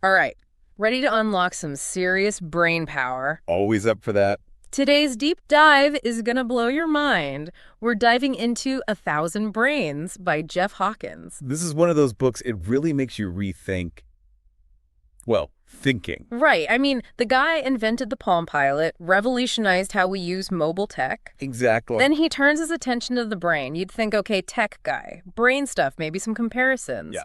All right, ready to unlock some serious brain power? Always up for that. Today's deep dive is gonna blow your mind. We're diving into A Thousand Brains by Jeff Hawkins. This is one of those books, it really makes you rethink, well, thinking. Right, I mean, the guy invented the Palm Pilot, revolutionized how we use mobile tech. Exactly. Then he turns his attention to the brain. You'd think, okay, tech guy, brain stuff, maybe some comparisons. Yeah.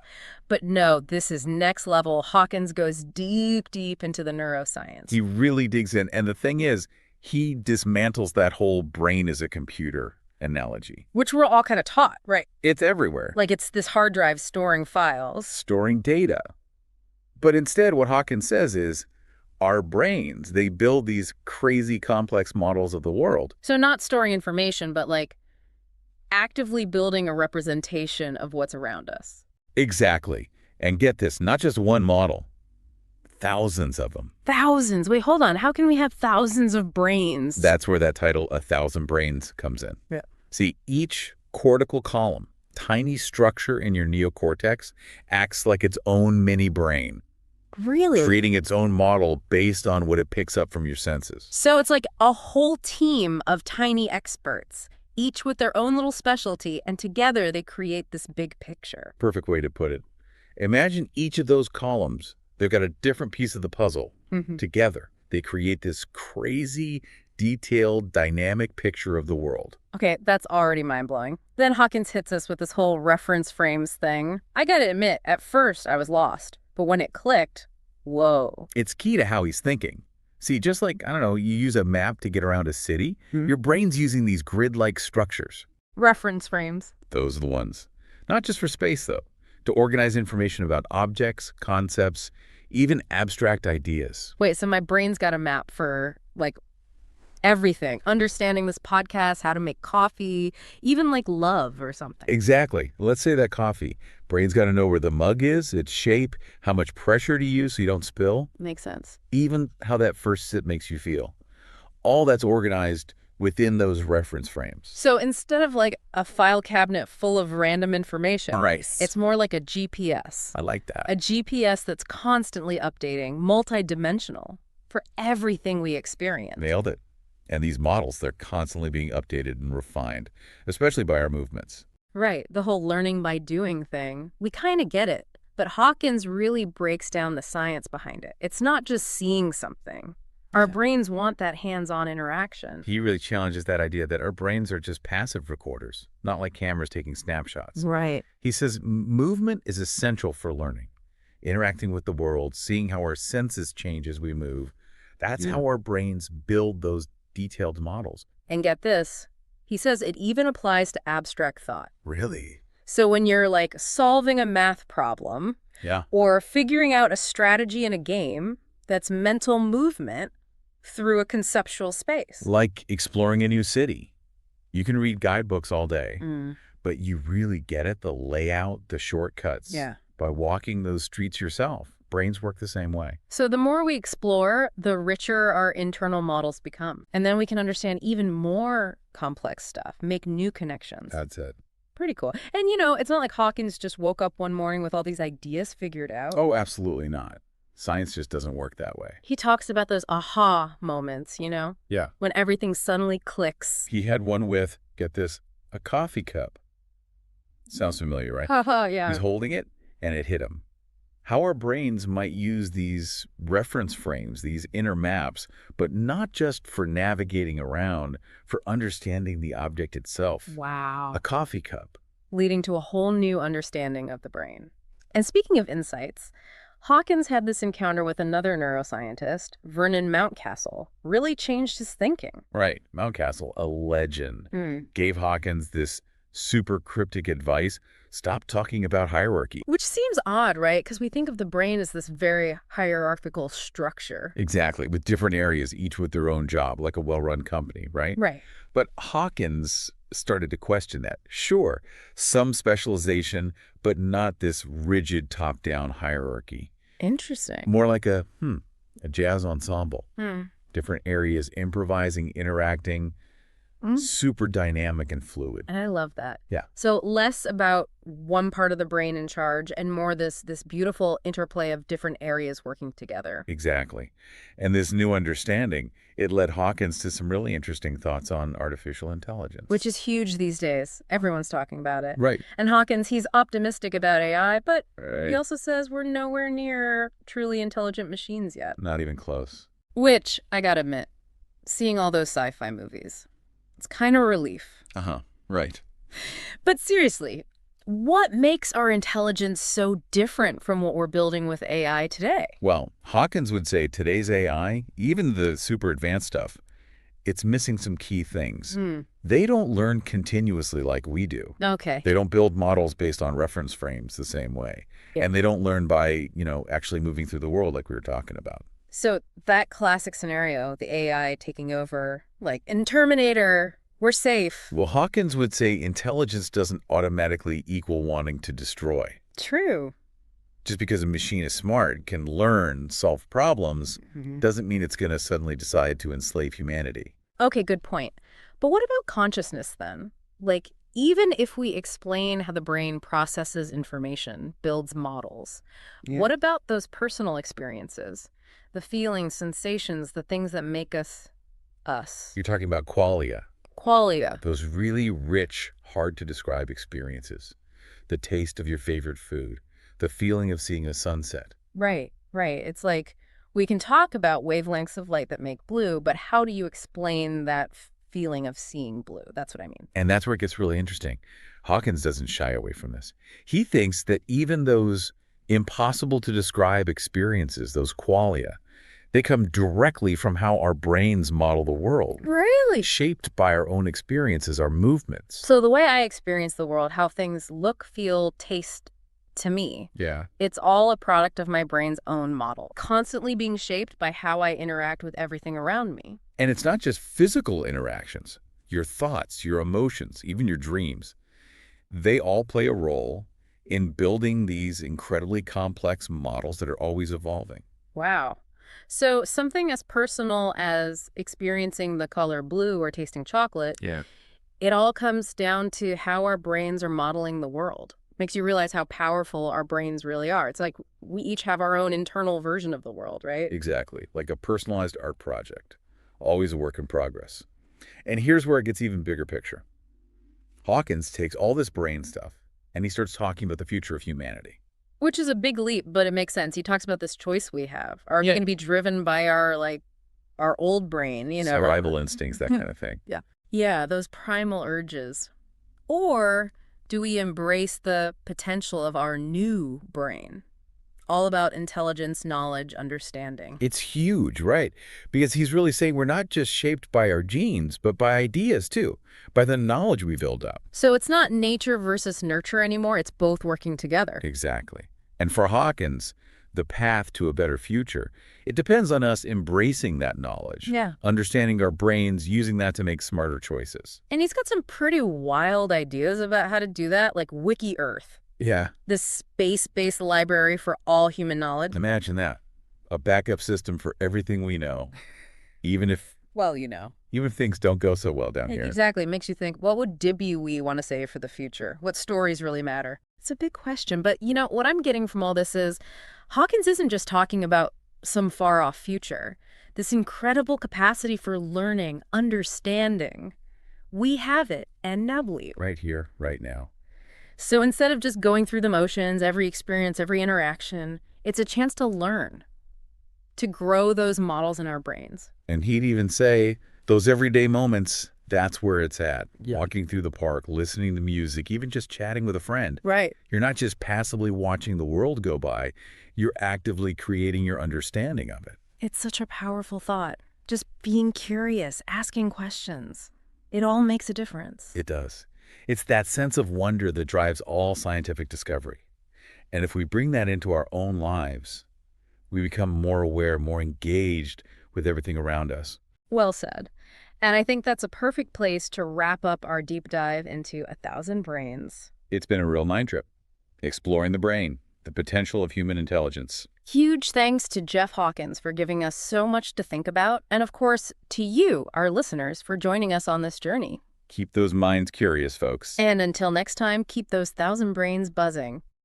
But no, this is next level. Hawkins goes deep, deep into the neuroscience. He really digs in. And the thing is, he dismantles that whole brain as a computer analogy. Which we're all kind of taught, right? It's everywhere. Like it's this hard drive storing files. Storing data. But instead, what Hawkins says is, our brains, they build these crazy complex models of the world. So not storing information, but like actively building a representation of what's around us. Exactly. And get this, not just one model, thousands of them. Thousands. Wait, hold on. How can we have thousands of brains? That's where that title, A Thousand Brains, comes in. Yeah. See, each cortical column, tiny structure in your neocortex, acts like its own mini brain. Really? Creating its own model based on what it picks up from your senses. So it's like a whole team of tiny experts, each with their own little specialty, and together they create this big picture. Perfect way to put it. Imagine each of those columns, they've got a different piece of the puzzle. Together, they create this crazy, detailed, dynamic picture of the world. Okay, that's already mind-blowing. Then Hawkins hits us with this whole reference frames thing. I gotta admit, at first I was lost. But when it clicked, whoa. It's key to how he's thinking. See, just like, I don't know, you use a map to get around a city, your brain's using these grid-like structures. Reference frames. Those are the ones. Not just for space, though. To organize information about objects, concepts, even abstract ideas. Wait, so my brain's got a map for, like, everything. Understanding this podcast, how to make coffee, even, like, love or something. Exactly. Let's say that coffee. Brain's got to know where the mug is, its shape, how much pressure to use so you don't spill. Makes sense. Even how that first sip makes you feel. All that's organized within those reference frames. So instead of, like, a file cabinet full of random information, Right. it's more like a GPS. I like that. A GPS that's constantly updating, multidimensional, for everything we experience. Nailed it. And these models, they're constantly being updated and refined, especially by our movements. Right, the whole learning by doing thing. We kind of get it, but Hawkins really breaks down the science behind it. It's not just seeing something. Our brains want that hands-on interaction. He really challenges that idea that our brains are just passive recorders, not like cameras taking snapshots. Right. He says movement is essential for learning. Interacting with the world, seeing how our senses change as we move, that's how our brains build those detailed models. And get this, he says it even applies to abstract thought. Really? So when you're like solving a math problem or figuring out a strategy in a game, that's mental movement through a conceptual space. Like exploring a new city. You can read guidebooks all day, but you really get it, the layout, the shortcuts, by walking those streets yourself. Brains work the same way. So the more we explore, the richer our internal models become. And then we can understand even more complex stuff, make new connections. That's it. Pretty cool. And, you know, it's not like Hawkins just woke up one morning with all these ideas figured out. Oh, absolutely not. Science just doesn't work that way. He talks about those aha moments, you know? Yeah. When everything suddenly clicks. He had one with, get this, a coffee cup. Sounds familiar, right? Haha, yeah. He's holding it, and it hit him. How our brains might use these reference frames, these inner maps, but not just for navigating around, for understanding the object itself. Wow. A coffee cup. Leading to a whole new understanding of the brain. And speaking of insights, Hawkins had this encounter with another neuroscientist, Vernon Mountcastle. Really changed his thinking. Right. Mountcastle, a legend, gave Hawkins this super cryptic advice. Stop talking about hierarchy. Which seems odd, right? Because we think of the brain as this very hierarchical structure. Exactly, with different areas, each with their own job, like a well-run company, right? Right. But Hawkins started to question that. Sure, some specialization, but not this rigid top-down hierarchy. Interesting. More like a jazz ensemble. Different areas improvising, interacting, super dynamic and fluid. And I love that. Yeah. So less about one part of the brain in charge and more this beautiful interplay of different areas working together. Exactly. And this new understanding, it led Hawkins to some really interesting thoughts on artificial intelligence. Which is huge these days. Everyone's talking about it. Right. And Hawkins, he's optimistic about AI, but Right. he also says we're nowhere near truly intelligent machines yet. Not even close. Which, I gotta admit, seeing all those sci-fi movies, it's kind of a relief. Right. But seriously, what makes our intelligence so different from what we're building with AI today? Well, Hawkins would say today's AI, even the super advanced stuff, it's missing some key things. They don't learn continuously like we do. Okay. They don't build models based on reference frames the same way. Yeah. And they don't learn by, actually moving through the world like we were talking about. So that classic scenario, the AI taking over, like in Terminator, we're safe. Well, Hawkins would say intelligence doesn't automatically equal wanting to destroy. True. Just because a machine is smart, can learn, solve problems, doesn't mean it's going to suddenly decide to enslave humanity. Okay, good point. But what about consciousness then? Like, even if we explain how the brain processes information, builds models, what about those personal experiences? The feelings, sensations, the things that make us us. You're talking about qualia. Qualia. Those really rich, hard-to-describe experiences. The taste of your favorite food. The feeling of seeing a sunset. Right. It's like we can talk about wavelengths of light that make blue, but how do you explain that feeling of seeing blue? That's what I mean. And that's where it gets really interesting. Hawkins doesn't shy away from this. He thinks that even those impossible-to-describe experiences, those qualia, they come directly from how our brains model the world. Really? Shaped by our own experiences, our movements. So the way I experience the world, how things look, feel, taste to me, Yeah. it's all a product of my brain's own model, constantly being shaped by how I interact with everything around me. And it's not just physical interactions. Your thoughts, your emotions, even your dreams. They all play a role in building these incredibly complex models that are always evolving. Wow. So something as personal as experiencing the color blue or tasting chocolate, it all comes down to how our brains are modeling the world. Makes you realize how powerful our brains really are. It's like we each have our own internal version of the world, right? Exactly. Like a personalized art project. Always a work in progress. And here's where it gets even bigger picture. Hawkins takes all this brain stuff and he starts talking about the future of humanity. Which is a big leap, but it makes sense. He talks about this choice we have. Are we going to be driven by our old brain, Survival instincts, that kind of thing. Yeah, those primal urges. Or do we embrace the potential of our new brain? All about intelligence, knowledge, understanding. It's huge, right? Because he's really saying we're not just shaped by our genes, but by ideas too, by the knowledge we build up. So it's not nature versus nurture anymore. It's both working together. Exactly. And for Hawkins, the path to a better future, it depends on us embracing that knowledge, understanding our brains, using that to make smarter choices. And he's got some pretty wild ideas about how to do that, like Wiki Earth. Yeah. This space-based library for all human knowledge. Imagine that. A backup system for everything we know, even if things don't go so well down here. Exactly. It makes you think, what would we want to save for the future? What stories really matter? It's a big question. But, what I'm getting from all this is Hawkins isn't just talking about some far-off future. This incredible capacity for learning, understanding. We have it, and now believe. Right here, right now. So instead of just going through the motions, every experience, every interaction, it's a chance to learn, to grow those models in our brains. And he'd even say those everyday moments, that's where it's at. Walking through the park, listening to music, even just chatting with a friend. Right. You're not just passively watching the world go by. You're actively creating your understanding of it. It's such a powerful thought. Just being curious, asking questions. It all makes a difference. It does. It's that sense of wonder that drives all scientific discovery. And if we bring that into our own lives, we become more aware, more engaged with everything around us. Well said. And I think that's a perfect place to wrap up our deep dive into 1,000 Brains. It's been a real mind trip, exploring the brain, the potential of human intelligence. Huge thanks to Jeff Hawkins for giving us so much to think about, and of course, to you, our listeners, for joining us on this journey. Keep those minds curious, folks. And until next time, keep those 1,000 brains buzzing.